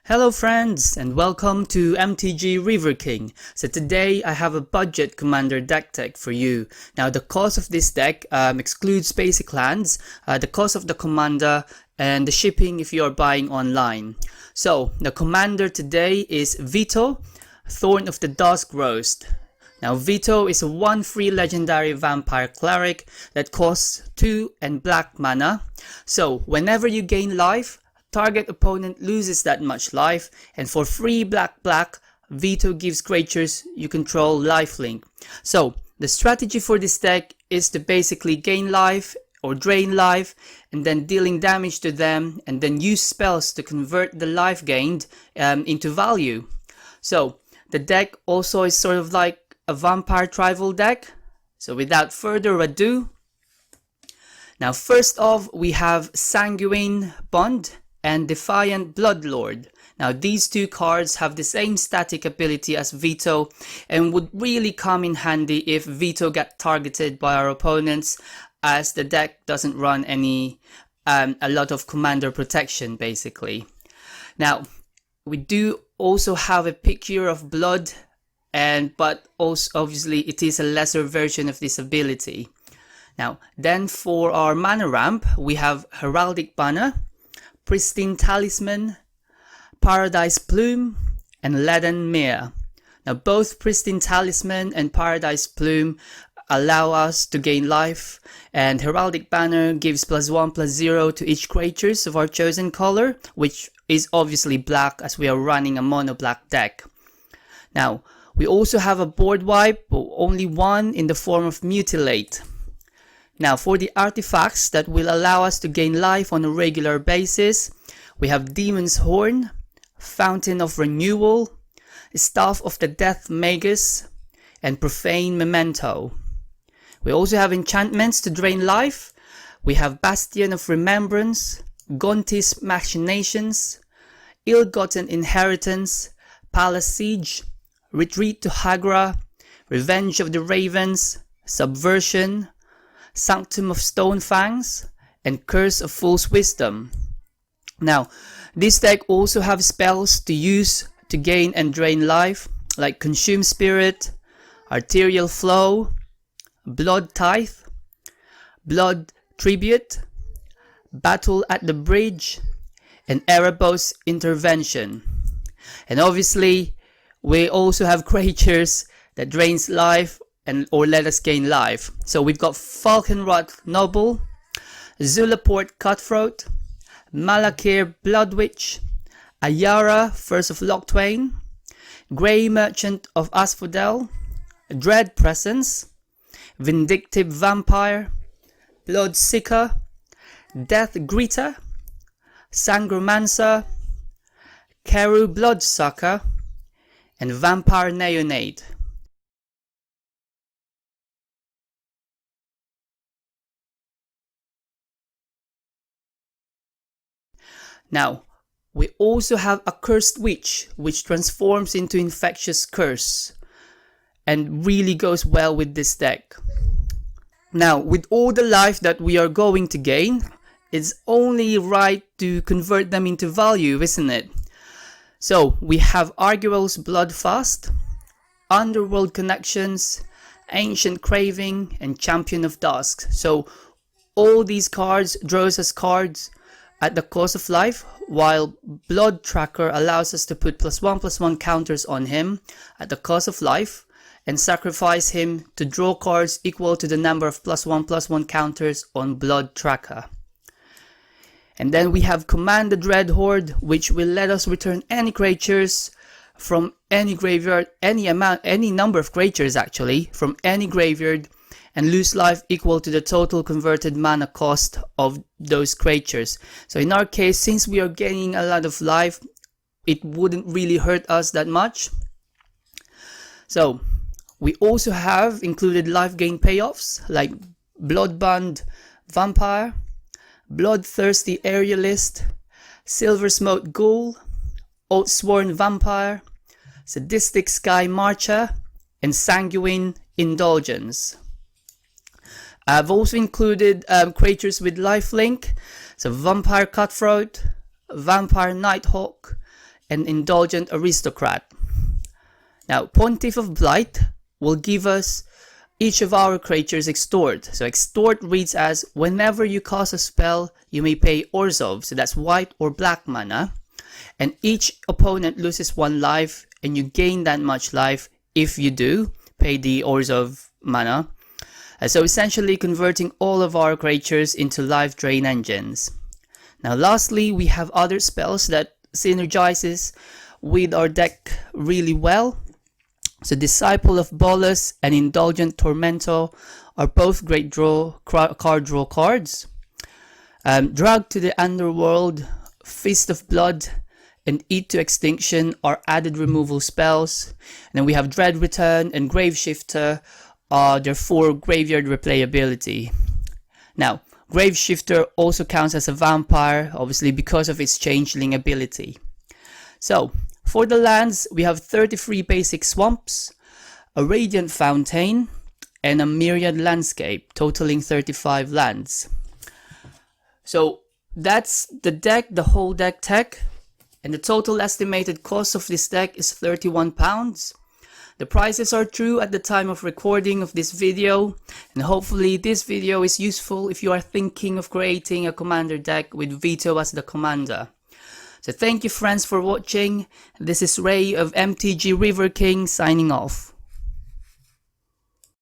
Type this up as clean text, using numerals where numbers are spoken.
Hello friends and welcome to MTG River King. So today I have a budget commander deck tech for you. Now the cost of this deck excludes basic lands, the cost of the commander and the shipping if you are buying online. So the commander today is Vito, Thorn of the Dusk Roast. Now Vito is a 1/3 legendary vampire cleric that costs 2 and black mana. So whenever you gain life, target opponent loses that much life, and for free black, Vito gives creatures you control lifelink. So the strategy for this deck is to basically gain life or drain life and then dealing damage to them, and then use spells to convert the life gained into value. So the deck also is sort of like a vampire tribal deck. So without further ado, now first off we have Sanguine Bond and Defiant Bloodlord. Now these two cards have the same static ability as Vito and would really come in handy if Vito got targeted by our opponents, as the deck doesn't run any a lot of commander protection basically. Now we do also have a Picker of Blood, but also obviously it is a lesser version of this ability. Now then for our mana ramp we have Heraldic Banner, Pristine Talisman, Paradise Plume, and Leaden Mere. Now both Pristine Talisman and Paradise Plume allow us to gain life, and Heraldic Banner gives +1/+0 to each creatures of our chosen color, which is obviously black as we are running a mono black deck. Now we also have a board wipe, but only one, in the form of Mutilate. Now for the artifacts that will allow us to gain life on a regular basis, we have Demon's Horn, Fountain of Renewal, Staff of the Death Magus, and Profane Memento. We also have enchantments to drain life. We have Bastion of Remembrance, Gonti's Machinations, Ill-Gotten Inheritance, Palace Siege, Retreat to Hagra, Revenge of the Ravens, Subversion, Sanctum of Stonefangs, and Curse of Fool's Wisdom. Now, this deck also have spells to use to gain and drain life, like Consume Spirit, Arterial Flow, Blood Tithe, Blood Tribute, Battle at the Bridge, and Erebos Intervention. And obviously, we also have creatures that drains life or let us gain life. So we've got Falkenrod Noble, Zulaport Cutthroat, Malakir Bloodwitch, Ayara First of Locthwain, Grey Merchant of Asphodel, Dread Presence, Vindictive Vampire, Bloodseeker, Death Greeter, Sangromancer, Keru Bloodsucker, and Vampire Neonate. Now, we also have a Cursed Witch, which transforms into Infectious Curse and really goes well with this deck. Now, with all the life that we are going to gain, it's only right to convert them into value, isn't it? So, we have Arguel's Bloodfast, Underworld Connections, Ancient Craving, and Champion of Dusk. So, all these cards draws us cards at the cost of life, while Blood Tracker allows us to put +1/+1 counters on him at the cost of life, and sacrifice him to draw cards equal to the number of +1/+1 counters on Blood Tracker. And then we have Command the Dread Horde, which will let us return any creatures from any graveyard, any number of creatures actually, from any graveyard, and lose life equal to the total converted mana cost of those creatures. So in our case, since we are gaining a lot of life, it wouldn't really hurt us that much. So we also have included life gain payoffs like Bloodbond Vampire, Bloodthirsty Aerialist, Silver Smoke Ghoul, Oathsworn Vampire, Sadistic Sky Marcher, and Sanguine Indulgence. I've also included creatures with lifelink, so Vampire Cutthroat, Vampire Nighthawk, and Indulgent Aristocrat. Now, Pontiff of Blight will give us each of our creatures Extort. So Extort reads as, whenever you cast a spell, you may pay Orzhov, so that's white or black mana, and each opponent loses 1 life, and you gain that much life if you do pay the Orzhov mana. So essentially converting all of our creatures into life drain engines. Now lastly, we have other spells that synergizes with our deck really well. So Disciple of Bolas and Indulgent Tormento are both great card draw cards. Drag to the Underworld, Fist of Blood, and Eat to Extinction are added removal spells. And then we have Dread Return and Graveshifter are their 4 graveyard replayability. Now, Graveshifter also counts as a vampire, obviously because of its changeling ability. So, for the lands, we have 33 basic swamps, a Radiant Fountain, and a Myriad Landscape, totaling 35 lands. So, that's the deck, the whole deck tech, and the total estimated cost of this deck is £31. The prices are true at the time of recording of this video, and hopefully this video is useful if you are thinking of creating a commander deck with Vito as the commander. So thank you friends for watching. This is Ray of MTG River King signing off.